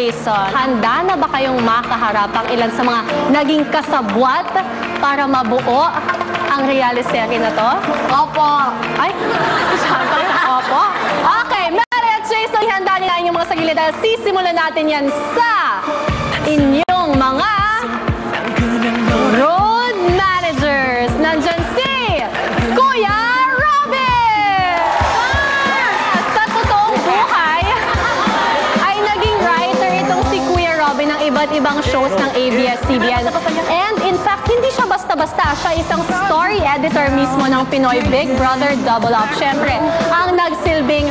Jason, handa na ba kayong makaharap ang ilan sa mga naging kasabwat para mabuo ang reality na to? Opo. Ay, siyempre, opo. Okay, Mary at Jason, handa nila inyong mga sagili dahil sisimulan natin yan sa inyong mga road managers. Nandyan si Kuya Robin! Sa totoong buhay, ay naging writer itong si Kuya Robin ng iba't ibang shows ng ABS-CBN. And in fact, hindi siya basta-basta. Siya isang story editor mismo ng Pinoy Big Brother Double Up. Siyempre, ang nagsilbing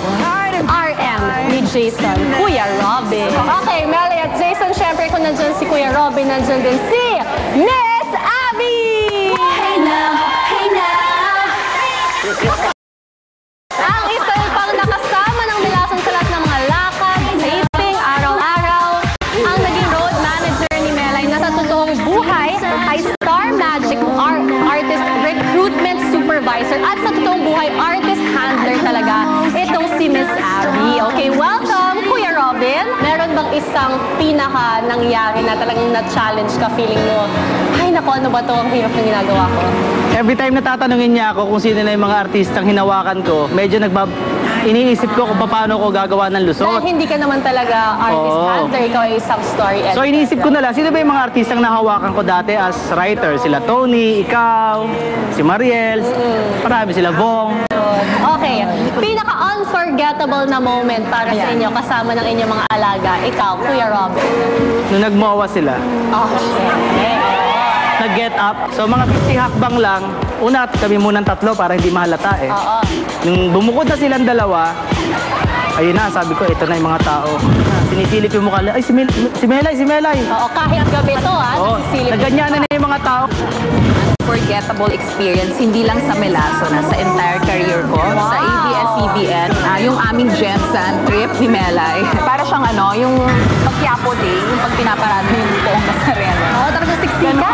RM ni Jason, Kuya Robin. Okay, Melly at Jason, siyempre kung nandyan si Kuya Robin, nandyan din si Miss Abby! Hey now, hey now! Ang isa pang nakasama ng Milason sa lahat ng mga lakad, taping, araw-araw, ang naging road manager ni Melay na sa totoong buhay ay Star Magic Artist Recruitment Supervisor at sa totoong buhay artist handler talaga itong si Miss Abby. Okay, welcome Kuya Robin. Meron bang isang pinaka nangyari na talagang na-challenge ka, feeling mo, ay naku, ano ba to? Ang hirap ng ginagawa ko. Every time na tatanungin niya ako kung sino na yung mga artistang hinawakan ko, medyo iniisip ko kung paano ko gagawa ng lusot. Dahil hindi ka naman talaga artist handler, ikaw ay isang story editor. So iniisip ko na lang, sino ba yung mga artistang nahawakan ko dati as writer? Sila Tony, ikaw, si Mariel, marami sila Vong. Okay, pinaka-unforgettable na moment para sa inyo kasama ng inyong mga alaga, ikaw, Kuya Robin. Nung nagmawa sila. Oh, shit. Nag-get up. So mga 50 hakbang lang. Una, kami munang tatlo para hindi mahalata eh. Oo. Nung bumukod na silang dalawa, ayun na, sabi ko, ito na yung mga tao. Sinisilip yung mukha, ay, si Melay. Oo, kahit gabi to nasisilip. Naganyanan na yung mga tao. Unforgettable experience, hindi lang sa Melason, sa entire career ko, sa ABS-CBN, yung aming Gemsan trip ni Melay. Para siyang yung pag-Quiapo Day, yung pag pinaparado yung buong Nazareno. Oo, talagang siksika.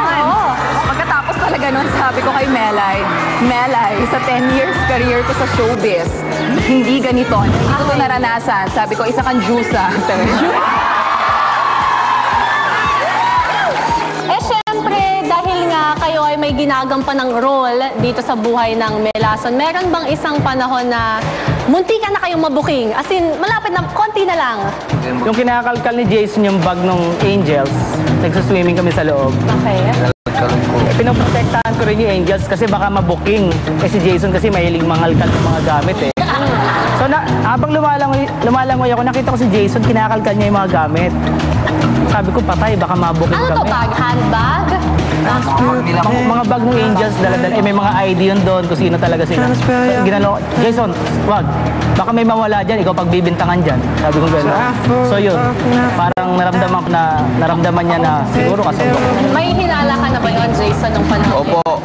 Pagkatapos talaga nun, sabi ko kay Melay, sa 10 years career ko sa showbiz, hindi ganito, hindi ko ito naranasan. Sabi ko, isa kang Jusa. Kayo ay may ginagampan ng role dito sa buhay ng Melason. Meron bang isang panahon na muntikan na kayong mabuking? As in, malapit na, konti na lang. Yung kinakalkal ni Jason yung bag ng Angels, nagsaswimming kami sa loob. Okay. Pinoprotektahan ko rin yung Angels kasi baka mabuking. Si Jason kasi mahilig mangalkal ng mga gamit eh. So habang lumalangoy ako, nakita ko si Jason, kinakalkal niya yung mga gamit. Sabi ko, patay, baka mabuking kami. Ano to bag? Handbag? Mga bag ng Angels, dala-dala. May mga ID yun doon kung sino talaga sila. So, ginano, Jason, wag. Baka may mawala dyan, ikaw pagbibintangan dyan. Sabi ko gano'n. So yun, parang naramdaman niya na siguro kasabok. May hinala ka na ba yun, Jason, nung panahon? Opo.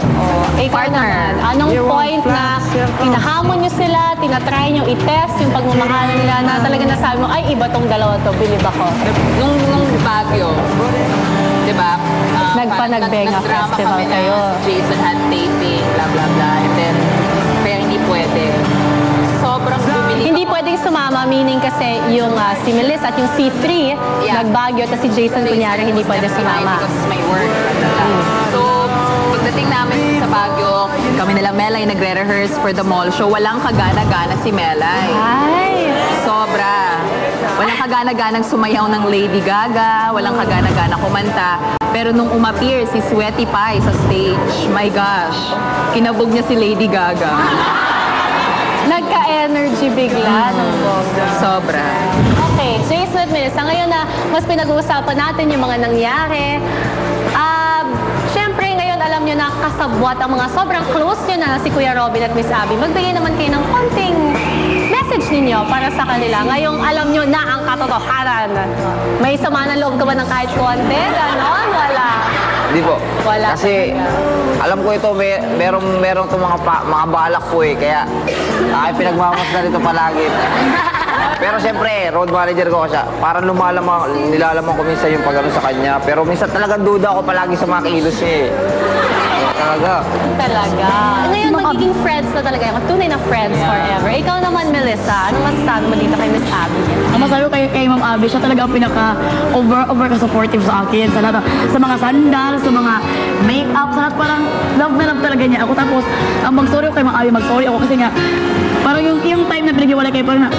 Partner, anong point na tinahamon nyo sila, tinatry nyo i-test yung pagmamahalan nila na talaga nasabi mo, ay, iba tong dalawa to, believe ako. Nung Baguio, di ba? Nagpa-Nagbenga Festival kami kayo. na Jason had taping, blah, blah, blah. And then, pero hindi pwede. Sobrang bumili. Hindi pwedeng sumama, meaning kasi yung si Melis at yung C3, nag-Baguio, at si Jason kunyari hindi pwede sumama. Because my work. So, pagdating namin sa Baguio, kami nila Melay nagre-rehearse for the mall show. Walang kagana-gana si Melay. Ay! Sobra. Walang kagana-ganang sumayaw ng Lady Gaga, walang kagana-gana kumanta. Pero nung umappear si Sweaty Pie sa stage, my gosh, kinabog niya si Lady Gaga. Nagka-energy bigla ng bongga. Sobra. Okay, Jason at Melissa, ngayon na mas pinag-uusapan natin yung mga nangyari. Siyempre, ngayon alam nyo na kasabwat ang mga sobrang close nyo na si Kuya Robin at Miss Abby. Magbigay naman kayo ng konting message ninyo para sa kanila. Ngayong alam nyo na ang katotohanan. May sama ng loob ka ba ng kahit konti? Ganon? Wala. Hindi po. Wala. Kasi alam ko ito, merong itong mga balak po eh. Kaya pinagmamas na rito palagi. Pero siyempre, road manager ko siya. Parang nilalaman ko minsan yung pag-ano sa kanya. Pero minsan talagang duda ako palagi sa mga kilos niya eh. talaga. Talaga. Ngayon, magiging friends na talaga yung tunay na friends forever. Ikaw naman, Melissa, ano masasabi mo dito kay Miss Abby? Ang masabi ko kay Ma'am Abby, siya talaga ang pinaka-over ka supportive sa akin. Sa lahat, sa mga sandal, sa mga make-up, sa lahat parang love na love talaga niya ako. Tapos, ang mag-sorry ako kay Ma'am Abby, mag-sorry ako kasi nga, parang yung time na pinaghiwalay kayo, parang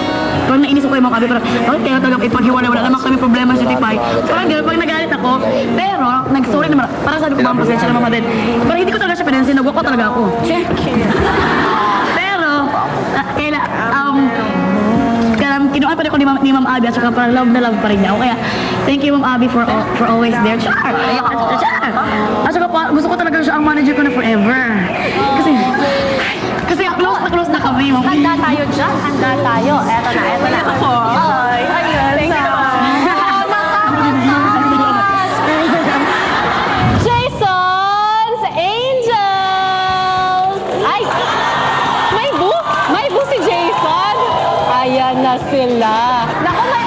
nainis ako kay Ma'am Abby, parang bakit kaya talaga ipaghiwalay, wala naman kami problema sa Tipay. Parang gano'n, pag nagalit ako, pero nag-sorry naman, parang sabi ko, Ma'am, pasensya na Mama din. Parang hindi ko talaga siya pinansin, nagwa ko talaga ako. Pero, kinuha pa rin ko ni Ma'am Abby at saka parang love na love pa rin niya ako. Kaya, thank you Ma'am Abby for always there. Char! At saka gusto ko talaga siya ang manager ko na forever. Kasi close na kami, Ma'am. Handa tayo dyan. Handa tayo. Eto na. Ay, thank you. Jason's Angels! Ay! May boo si Jason. Ayan na sila. Naku, may